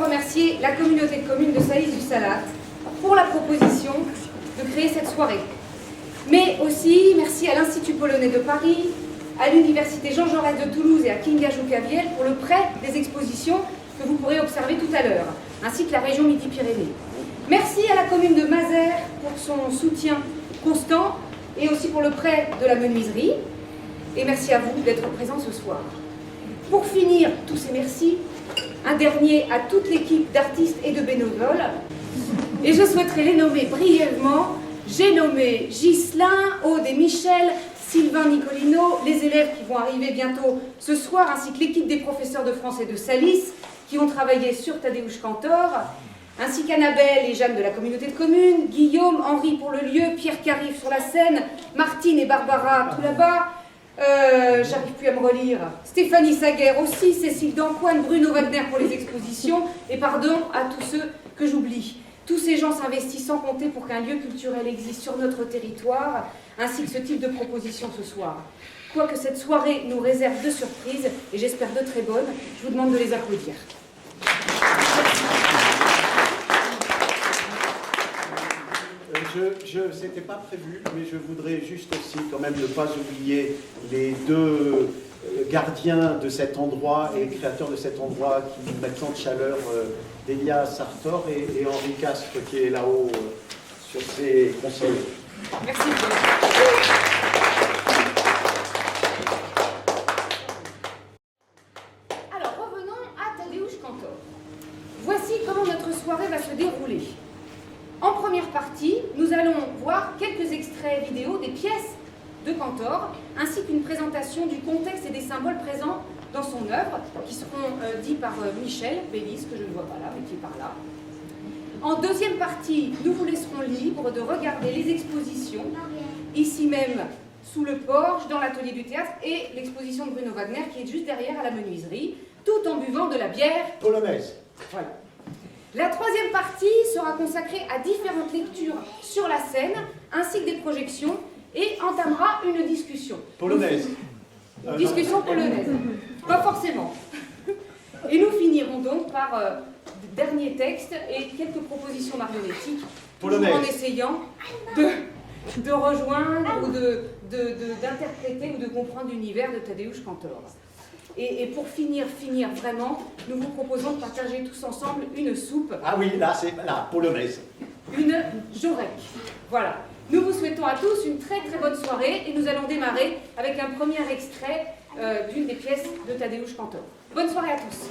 remercier la communauté de communes de Sailly-du-Salat pour la proposition de créer cette soirée. Mais aussi, merci à l'Institut polonais de Paris, à l'Université Jean Jaurès de Toulouse et à Kinga Joukaviel pour le prêt des expositions que vous pourrez observer tout à l'heure, ainsi que la région Midi-Pyrénées. Merci à la commune de Mazères pour son soutien constant et aussi pour le prêt de la menuiserie. Et merci à vous d'être présents ce soir. Pour finir tous ces merci, un dernier à toute l'équipe d'artistes et de bénévoles. Et je souhaiterais les nommer brièvement. J'ai nommé Ghislain, Aude et Michel, Sylvain Nicolino, les élèves qui vont arriver bientôt ce soir, ainsi que l'équipe des professeurs de français de Salis, qui ont travaillé sur Tadeusz Kantor, ainsi qu'Annabelle et Jeanne de la communauté de communes, Guillaume, Henri pour le lieu, Pierre Carif sur la scène, Martine et Barbara tout là-bas, j'arrive plus à me relire, Stéphanie Saguer aussi, Cécile Dancoine, Bruno Wagner pour les expositions, et pardon à tous ceux que j'oublie. Tous ces gens s'investissent sans compter pour qu'un lieu culturel existe sur notre territoire, ainsi que ce type de proposition ce soir. Quoique cette soirée nous réserve de surprises, et j'espère de très bonnes, je vous demande de les applaudir. C'était pas prévu, mais je voudrais juste aussi quand même ne pas oublier les deux gardiens de cet endroit et créateurs de cet endroit qui nous mettent tant de chaleur, Delia Sartor et Henri Castre qui est là-haut sur ses consoles. Merci. Alors revenons à Tadeusz Kantor. Voici comment notre soirée va se dérouler. En première partie, nous allons voir quelques extraits vidéo des pièces de Kantor, ainsi qu'une présentation du contexte et des symboles présents dans son œuvre, qui seront dits par Michel Bélis, que je ne vois pas là, mais qui est par là. En deuxième partie, nous vous laisserons libre de regarder les expositions, ici même sous le porche, dans l'atelier du théâtre, et l'exposition de Bruno Wagner, qui est juste derrière à la menuiserie, tout en buvant de la bière polonaise. Voilà. La troisième partie sera consacrée à différentes lectures sur la scène, ainsi que des projections, et entamera une discussion. Polonaise. Discussion polonaise. Pas forcément. Et nous finirons donc par dernier texte et quelques propositions marionnettiques, toujours en essayant de rejoindre ou d'interpréter ou de comprendre l'univers de Tadeusz Kantor. Et pour finir vraiment, nous vous proposons de partager tous ensemble une soupe. Ah oui, là, c'est la polonaise. Une jorek. Voilà. Nous vous souhaitons à tous une très très bonne soirée et nous allons démarrer avec un premier extrait d'une des pièces de Tadeusz Kantor. Bonne soirée à tous.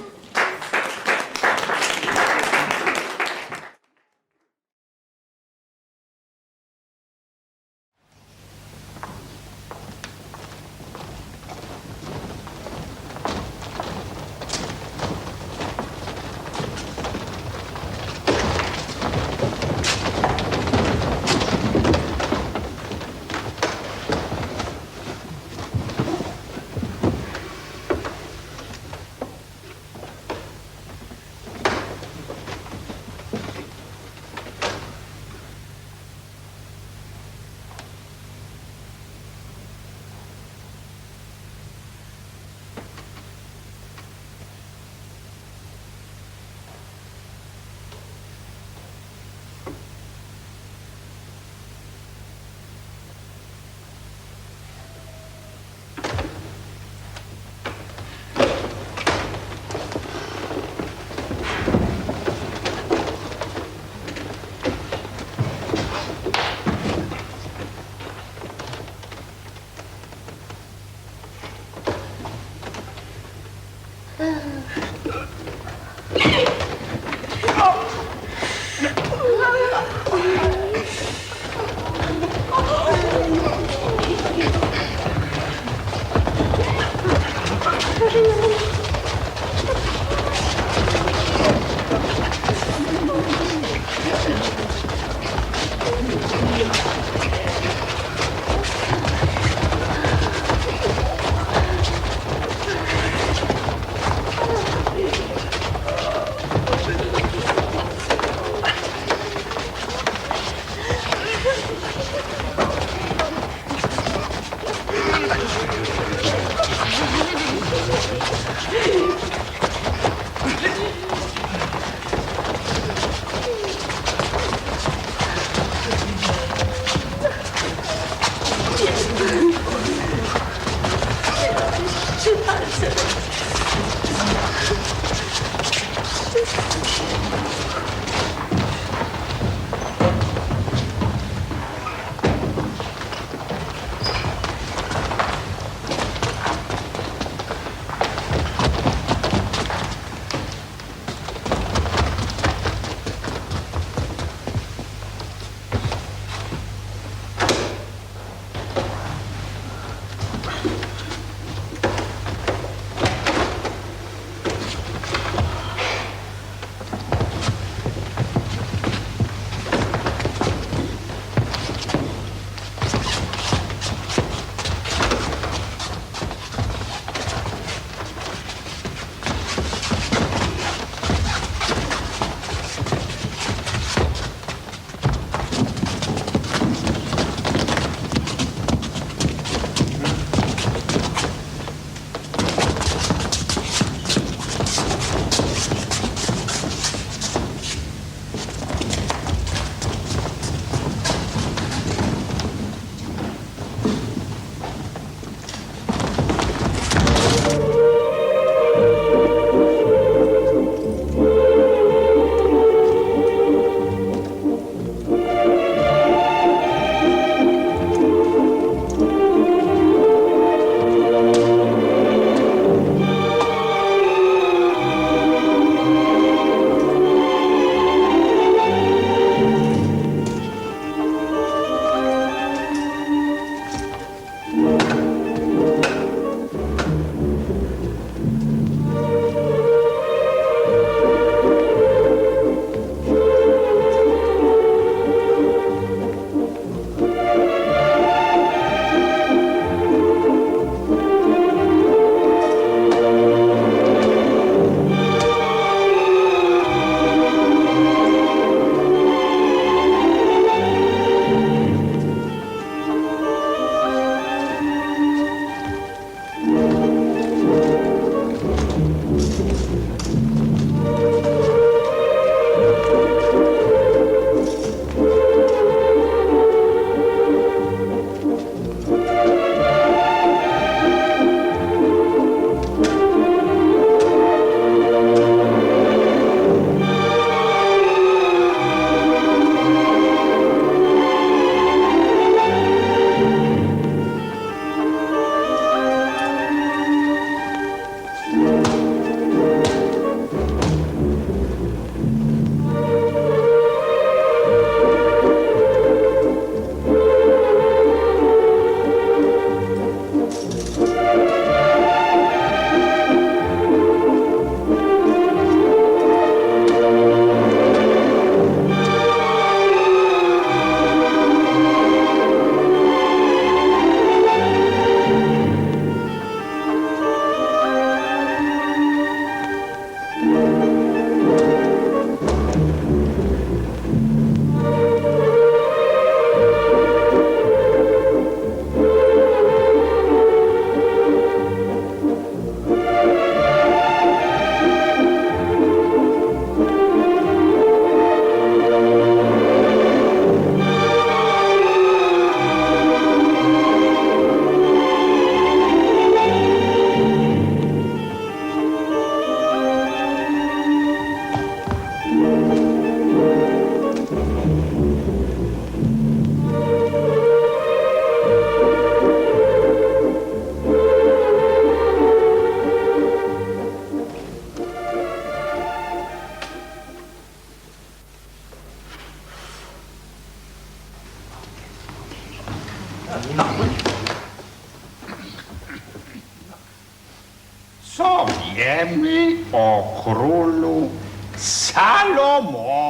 wiemy o królu Salomonie.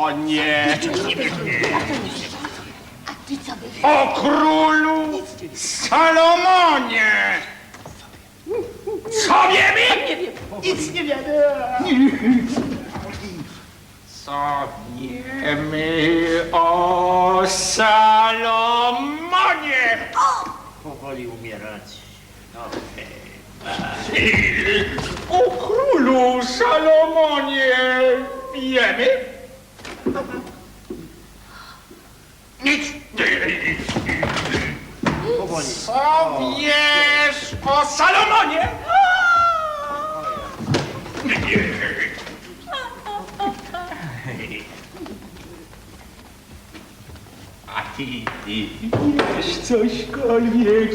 O królu Salomonie! Co wiemy? Nic nie wiemy. Co wiemy o Salomonie? Powoli umierać. O królu Salomonie wiemy? Nic. Powoli. Co wiesz o Salomonie? A ty wiesz cośkolwiek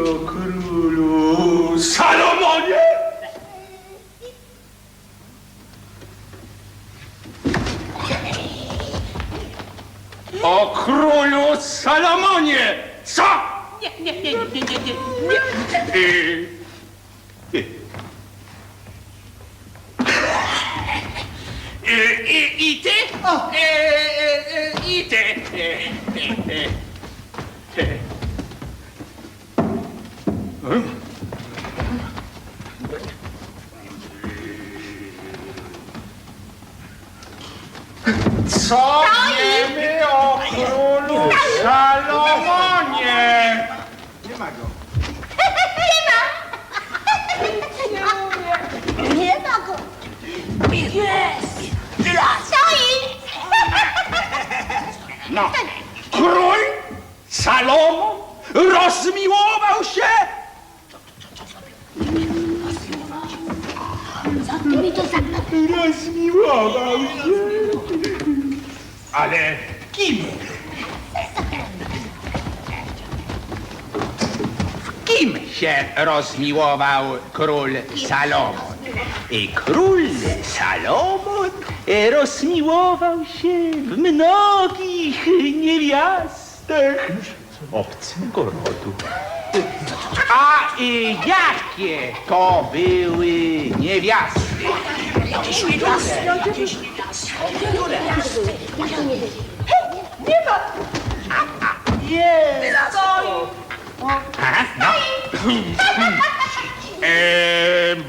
o królu Salomonie? O królu Salomonie! Co? Nie. I ty? I ty? Co wiemy o królu Salomonie? Nie ma go. Nie ma go. Jest. Stoi. No, król Salomon rozmiłował się. Zamknij to zamknij. Rozmiłował się. Ale kim? W kim się rozmiłował król Salomon? I król Salomon rozmiłował się w mnogich niewiastach obcego rodu. A jakie to były niewiasty? Nie ma. Jest! Aha, no.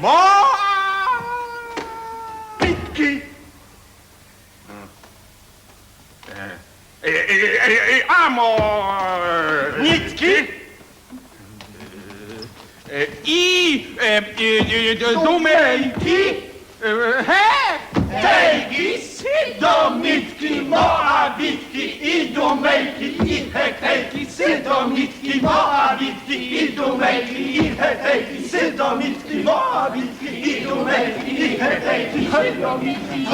Moabitki. Amonitki. I Dumejki. Hetejki, Sydomitki, Moabitki, Idumejki, i Hetejki, Sydomitki, Moabitki, Idumejki, i Hetejki, Sydomitki, Moabitki, Idumejki, i Hetejki, Sydomitki,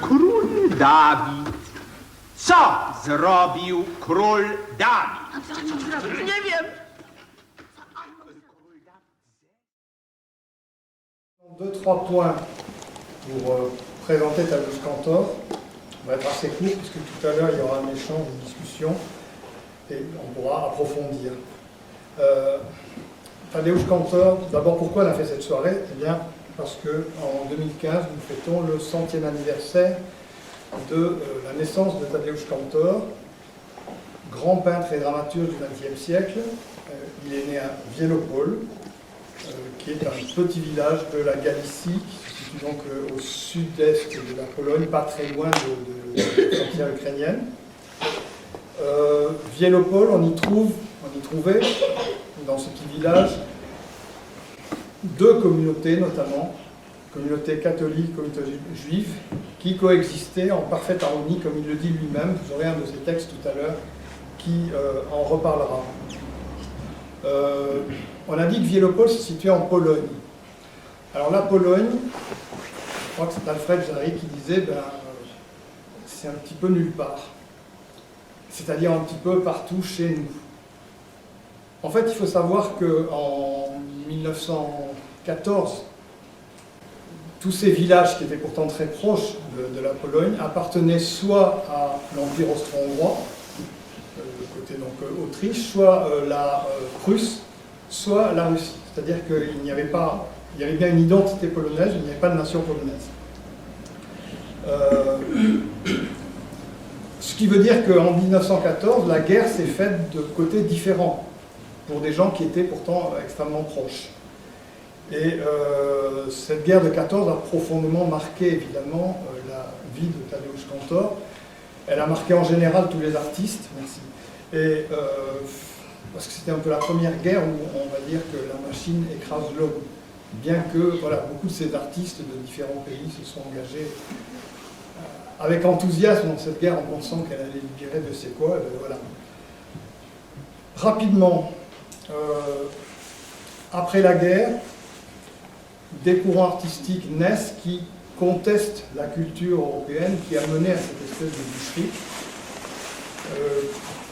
Król Dawid. Co zrobił król Dawid? Nie wiem. Deux, trois points pour présenter Tadeusz Kantor. On va être assez court puisque tout à l'heure il y aura un échange, une discussion et on pourra approfondir. Tadeusz Kantor, d'abord pourquoi on a fait cette soirée? Eh bien parce qu'en 2015 nous fêtons le 100e anniversaire de la naissance de Tadeusz Kantor, grand peintre et dramaturge du XXe siècle. Il est né à Wielopol, qui est un petit village de la Galicie, qui se situe donc au sud-est de la Pologne, pas très loin de la frontière ukrainienne. Wielopol, on y trouvait, dans ce petit village, deux communautés notamment, communauté catholique, communauté juive, qui coexistaient en parfaite harmonie, comme il le dit lui-même. Vous aurez un de ses textes tout à l'heure qui en reparlera. On a dit que Wielopol se situait en Pologne. Alors la Pologne, je crois que c'est Alfred Jarry qui disait, c'est un petit peu nulle part. C'est-à-dire un petit peu partout chez nous. En fait, il faut savoir qu'en 1914, tous ces villages qui étaient pourtant très proches de la Pologne appartenaient soit à l'Empire austro-hongrois, le côté donc Autriche, soit la Prusse, soit la Russie. C'est-à-dire qu'il n'y avait pas, il y avait bien une identité polonaise, mais il n'y avait pas de nation polonaise. Ce qui veut dire qu'en 1914, la guerre s'est faite de côtés différents, pour des gens qui étaient pourtant extrêmement proches. Et cette guerre de 14 a profondément marqué, évidemment, la vie de Tadeusz Kantor. Elle a marqué en général tous les artistes, merci. Et, parce que c'était un peu la première guerre où on va dire que la machine écrase l'homme. Bien que voilà, beaucoup de ces artistes de différents pays se sont engagés avec enthousiasme dans cette guerre en pensant qu'elle allait libérer de ses quoi. Voilà. Rapidement, après la guerre, des courants artistiques naissent qui contestent la culture européenne qui a mené à cette espèce de boucherie.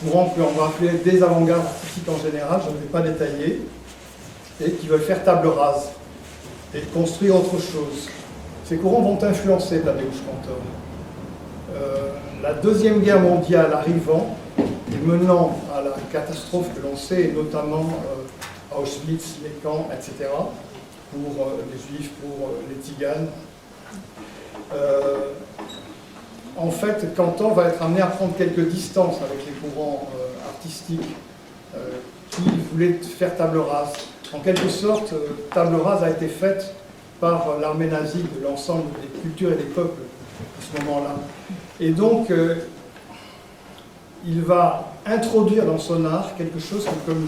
Courants qu'on va appeler des avant-gardes artistiques en général, je ne vais pas détailler, et qui veulent faire table rase et construire autre chose. Ces courants vont influencer Tadeusz Kantor. La Deuxième Guerre mondiale arrivant et menant à la catastrophe que l'on sait, et notamment Auschwitz, les camps, etc., pour les Juifs, pour les Tziganes. En fait, Kantor va être amené à prendre quelques distances avec les courants artistiques qui voulaient faire table rase. En quelque sorte, table rase a été faite par l'armée nazie de l'ensemble des cultures et des peuples à ce moment-là. Et donc, il va introduire dans son art quelque chose comme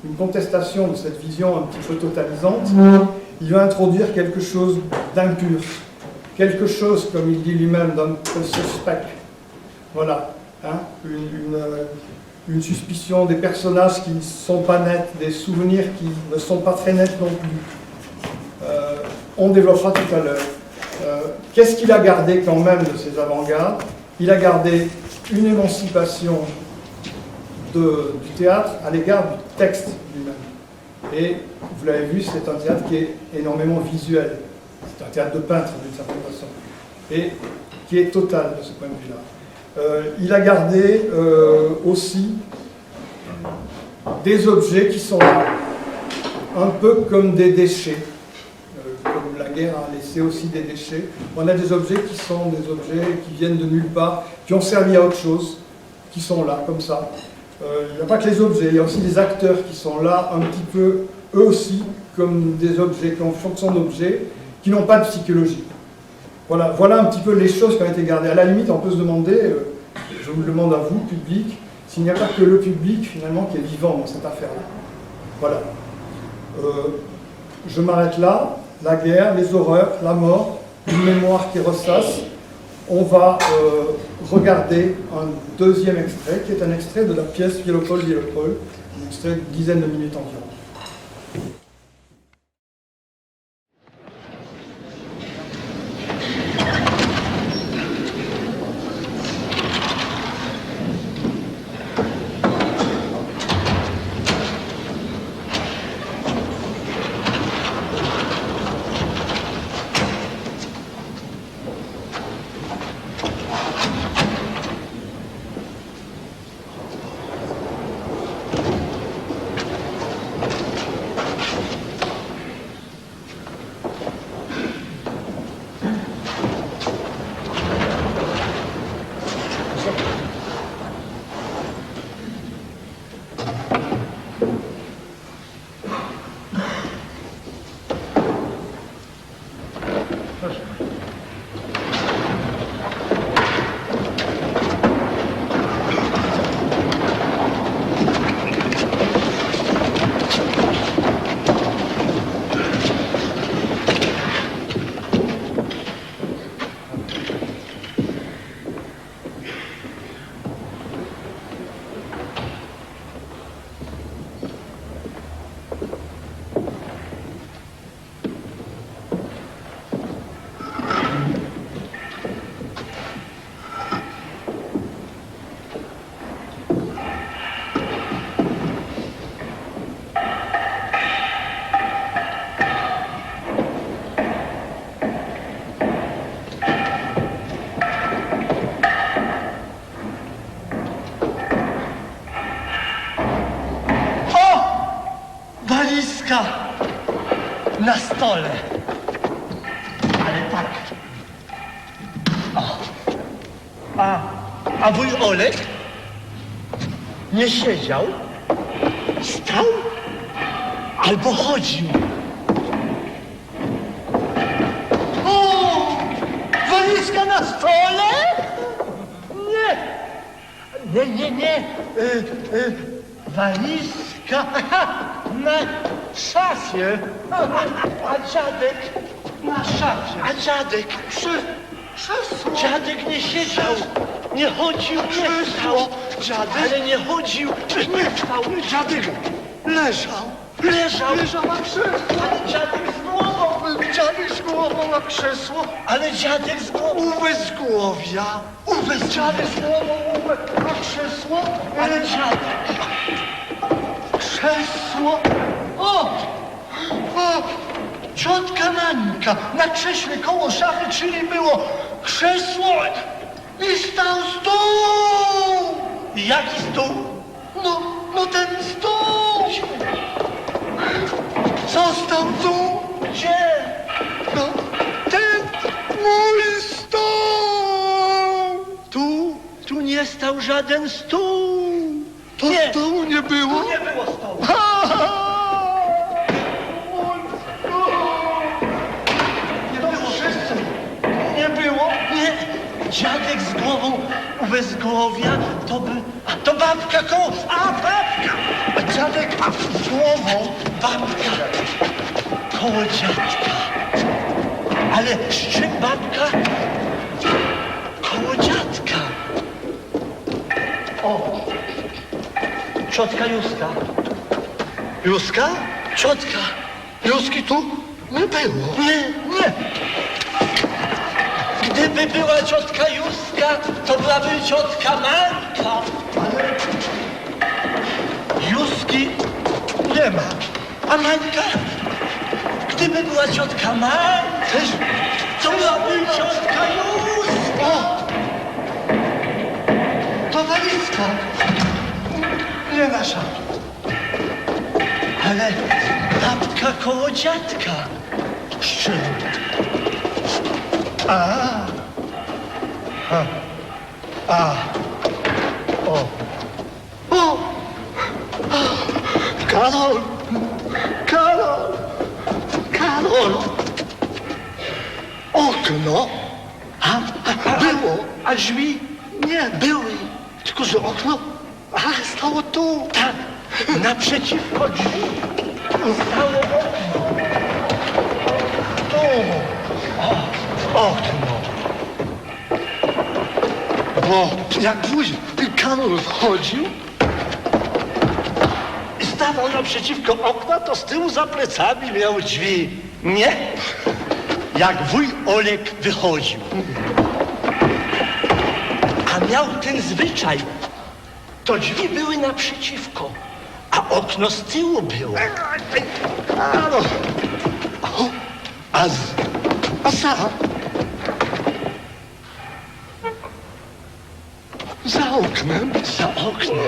une contestation de cette vision un petit peu totalisante. Il va introduire quelque chose d'impur, quelque chose, comme il dit lui-même, d'un peu suspect. Voilà, hein, une suspicion des personnages qui ne sont pas nets, des souvenirs qui ne sont pas très nets non plus. On développera tout à l'heure. Qu'est-ce qu'il a gardé quand même de ces avant-gardes? Il a gardé une émancipation du théâtre à l'égard du texte lui-même. Et vous l'avez vu, c'est un théâtre qui est énormément visuel. C'est un théâtre de peintre d'une certaine façon. Et qui est total de ce point de vue-là. Il a gardé aussi des objets qui sont là, un peu comme des déchets. Comme la guerre a laissé aussi des déchets. On a des objets qui sont des objets qui viennent de nulle part, qui ont servi à autre chose, qui sont là, comme ça. Il n'y a pas que les objets, il y a aussi des acteurs qui sont là, un petit peu, eux aussi, comme des objets, qui ont fonction d'objets, qui n'ont pas de psychologie. Voilà, voilà un petit peu les choses qui ont été gardées. À la limite, on peut se demander, je vous le demande à vous, public, s'il n'y a pas que le public, finalement, qui est vivant dans cette affaire-là. Voilà. Je m'arrête là. La guerre, les horreurs, la mort, une mémoire qui ressasse. On va regarder un deuxième extrait, qui est un extrait de la pièce Wielopol, Wielopol, un extrait d'une dizaine de minutes environ. walizka na stole. Ale tak. O. A wuj Olek nie siedział, stał albo chodził. O! Walizka na stole? Nie. Walizka na szafie. A dziadek na szafie. A dziadek krzesło. Dziadek nie siedział, nie chodził, nie stał. Dziadek? Ale nie chodził, nie stał. Dziadek leżał na krzesło. Ale dziadek z głową. Dziadek z głową na krzesło. Ale dziadek z głową. Uwezgłowia. Dziadek z głową na krzesło. Ale dziadek. Krzesło. O! Ciotka Nańka na krześle koło szafy, czyli było krzesło i stał stół. Jaki stół? No ten stół. Został tu. Gdzie? No, ten mój stół. Tu nie stał żaden stół. To nie. Stołu nie było? Nie było stołu. Nie było? Nie. Dziadek z głową uwezgłowia, to babka koło... babka! A dziadek z głową, babka koło dziadka. Ale z czym babka? Koło dziadka. O! Ciotka Józka. Józka? Ciotka. Józki tu nie było. Nie. Gdyby była ciotka Józka, to byłaby ciotka Manka. Ale Józki nie ma. A Mańka? Gdyby była ciotka Manka, to byłaby ciotka Józka. To walizka. Nie nasza. Ale babka koło dziadka. Z czym? Karol! Okno! Było! A drzwi? Nie, były. Tylko, że okno stało tu. Tak, naprzeciwko drzwi stało okno. Okno. Bo jak wuj Karol wchodził i stawał naprzeciwko okna, to z tyłu za plecami miał drzwi. Nie. Jak wuj Olek wychodził. A miał ten zwyczaj. To drzwi były naprzeciwko, a okno z tyłu było. Za oknem? Za oknem.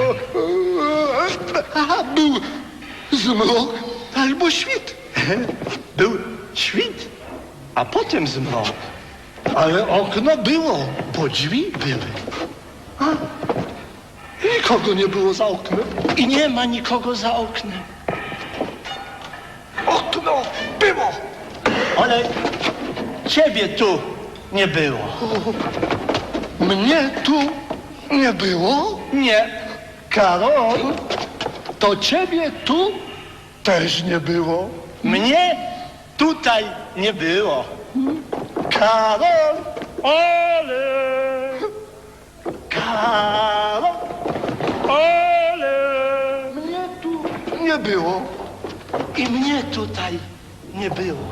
Był zmrok albo świt. Był świt, a potem zmrok. Ale okno było, bo drzwi były. Nikogo nie było za oknem. I nie ma nikogo za oknem. Okno było. Ale ciebie tu nie było. Mnie tu nie było? Nie. Karol, to ciebie tu też nie było. Mnie tutaj nie było. Karol, ale... Karol, ale... Mnie tu nie było. I mnie tutaj nie było.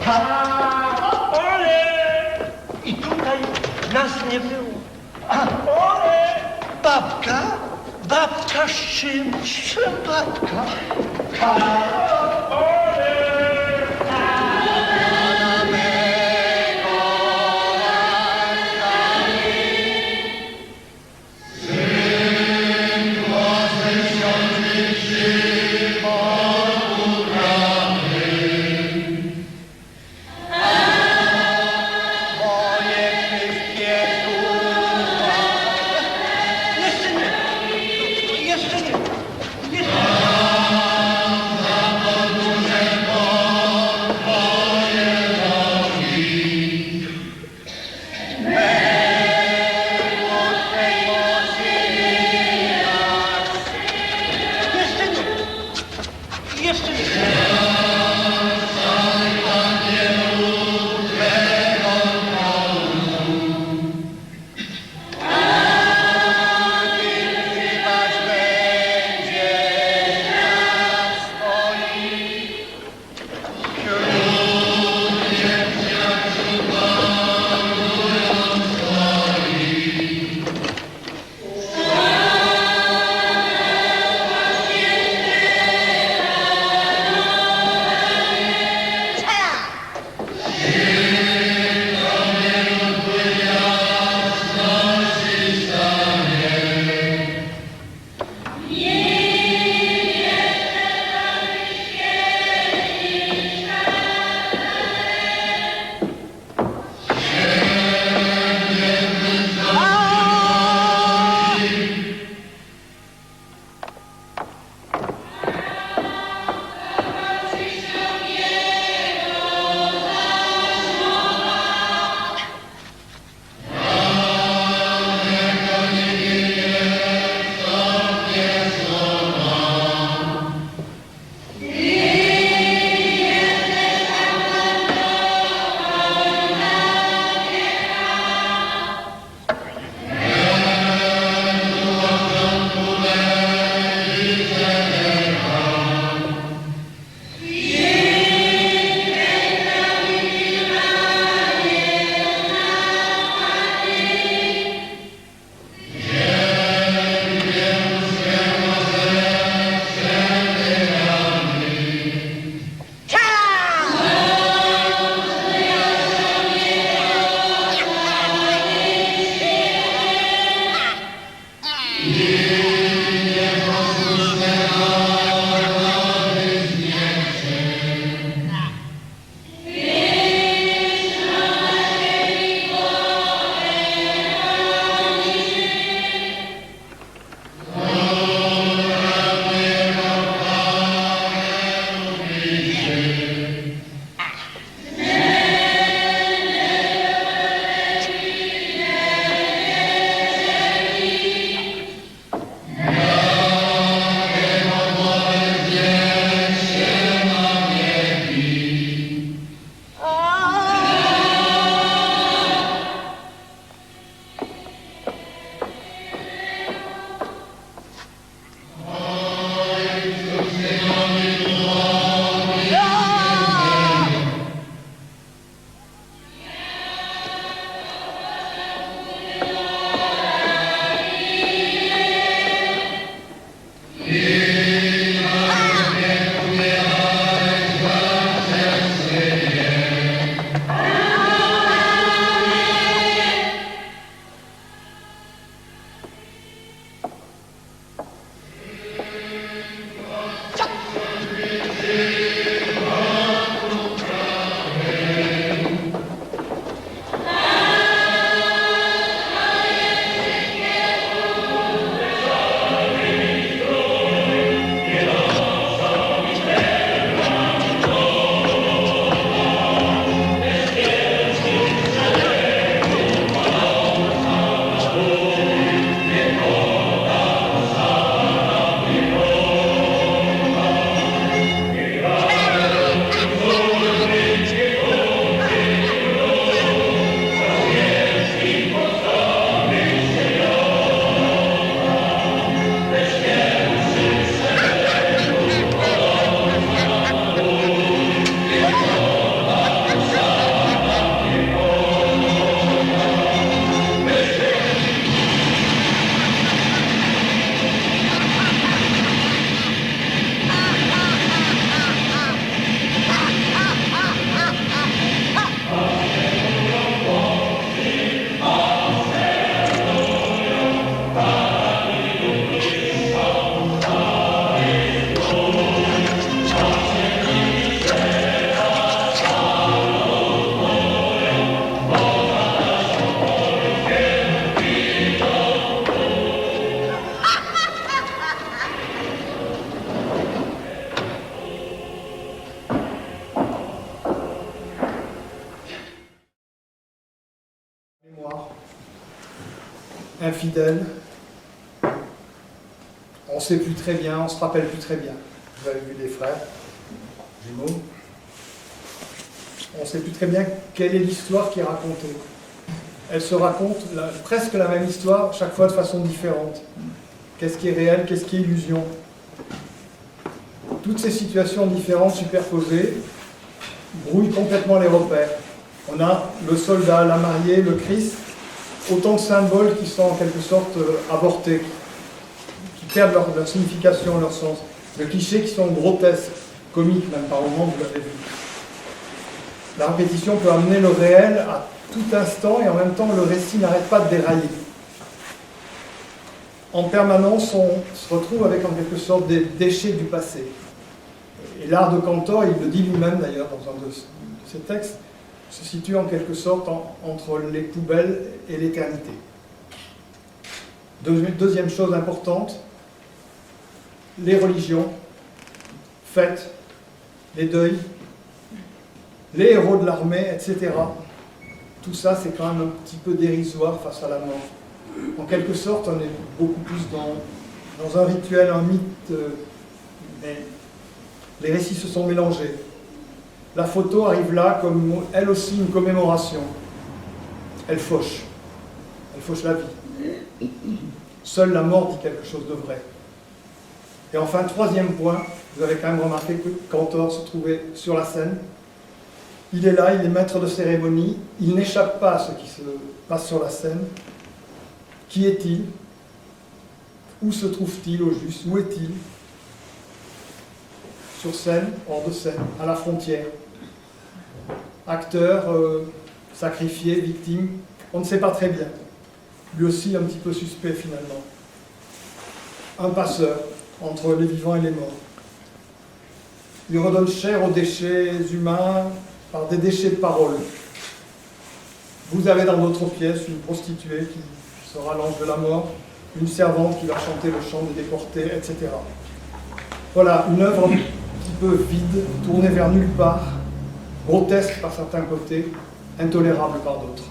Karol, ale... I tutaj nas nie było. Ale... Babka? Babka z czym? Z czym babka? Karol, ale... Syn, jeszcze... Infidèle, on ne sait plus très bien, on ne se rappelle plus très bien. Vous avez vu les frères jumeaux. On ne sait plus très bien quelle est l'histoire qui est racontée. Elle se raconte presque la même histoire, chaque fois de façon différente. Qu'est-ce qui est réel, qu'est-ce qui est illusion? Toutes ces situations différentes, superposées, brouillent complètement les repères. On a le soldat, la mariée, le Christ, autant de symboles qui sont en quelque sorte avortés, qui perdent leur signification, leur sens. De clichés qui sont grotesques, comiques même par moments, vous l'avez vu. La répétition peut amener le réel à tout instant et en même temps le récit n'arrête pas de dérailler. En permanence, on se retrouve avec en quelque sorte des déchets du passé. Et l'art de Cantor, il le dit lui-même d'ailleurs dans un de ses textes, se situe en quelque sorte entre les poubelles et l'éternité. Deuxième chose importante, les religions, fêtes, les deuils, les héros de l'armée, etc. Tout ça, c'est quand même un petit peu dérisoire face à la mort. En quelque sorte, on est beaucoup plus dans un rituel, un mythe, mais les récits se sont mélangés. La photo arrive là comme, elle aussi, une commémoration. Elle fauche la vie. Seule la mort dit quelque chose de vrai. Et enfin, troisième point, vous avez quand même remarqué que Cantor se trouvait sur la scène. Il est là, il est maître de cérémonie, il n'échappe pas à ce qui se passe sur la scène. Qui est-il? Où se trouve-t-il au juste? Où est-il? Sur scène, hors de scène, à la frontière. Acteur, sacrifié, victime, on ne sait pas très bien. Lui aussi un petit peu suspect finalement. Un passeur entre les vivants et les morts. Il redonne chair aux déchets humains par des déchets de parole. Vous avez dans votre pièce une prostituée qui sera l'ange de la mort, une servante qui va chanter le chant des déportés, etc. Voilà, une œuvre un petit peu vide, tournée vers nulle part, grotesque par certains côtés, intolérable par d'autres.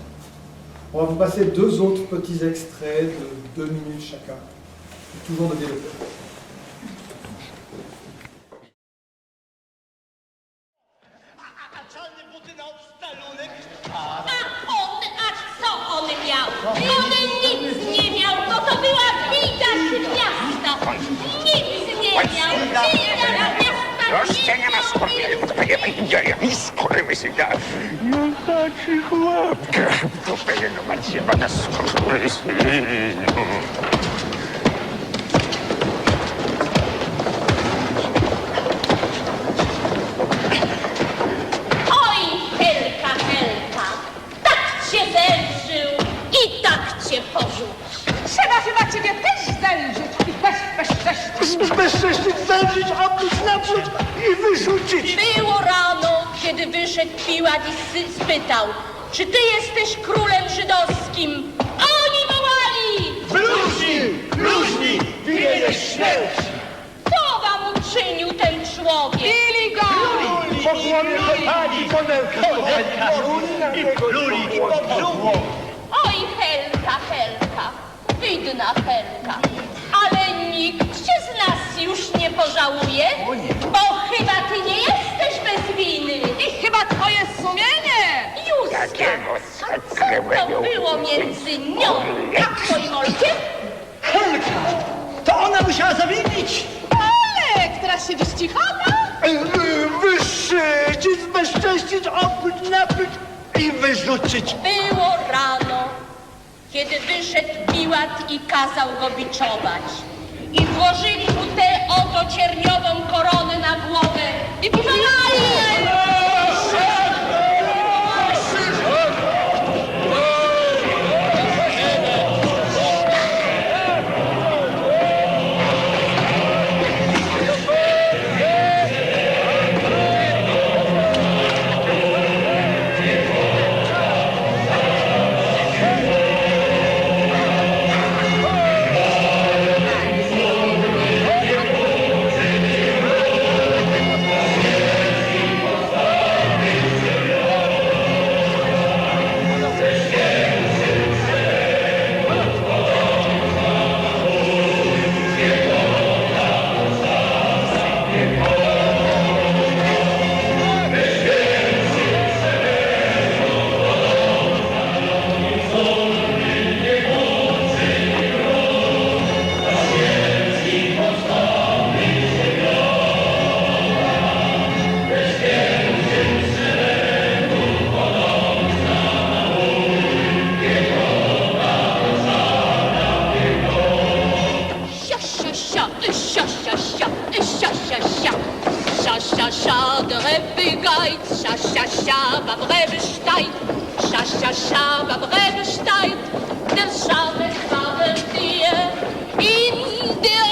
On va vous passer deux autres petits extraits de 2 minutes chacun, toujours de développement. Co on miał? On nic nie miał, bo to była bida miasta. Nic nie miał. Jeszcze nie ma skorpionu, to będzie indzielnia. I skurwy się da. Jaka ci chłopka. To będzie no macie pana skurwy. Oj, Helka, Helka, tak cię zelżył i tak cię porzucił. Trzeba chyba ciebie też zelżyć i Bezcześcić, zemrzyć, obróć naprzód i wyrzucić. Było rano, kiedy wyszedł Piłat i spytał, czy ty jesteś królem żydowskim? A oni wołali! Bluźnij, wiele śmierć. Co wam uczynił ten człowiek? Bili go! Pogłowie kopali, i pluli po brzuchu. Oj, Helka, Helka, widna Helka, ale nikt cię z nas już nie pożałuje, bo chyba ty nie jesteś bez winy. I chyba twoje sumienie! Józka, co to było między nią a twoim ojcem? Helka, to ona musiała zawinić. Ale, która się wyścichała? Wyszycić, zbezcześcić, opróć napróć i wyrzucić. Było rano, kiedy wyszedł Piłat i kazał go biczować. I włożyli mu tę oto cierniową koronę na głowę i wołali! Begeit, scha, scha, scha, beim Rebesteit, scha, scha, scha, beim Rebesteit, der Schade haben wir in der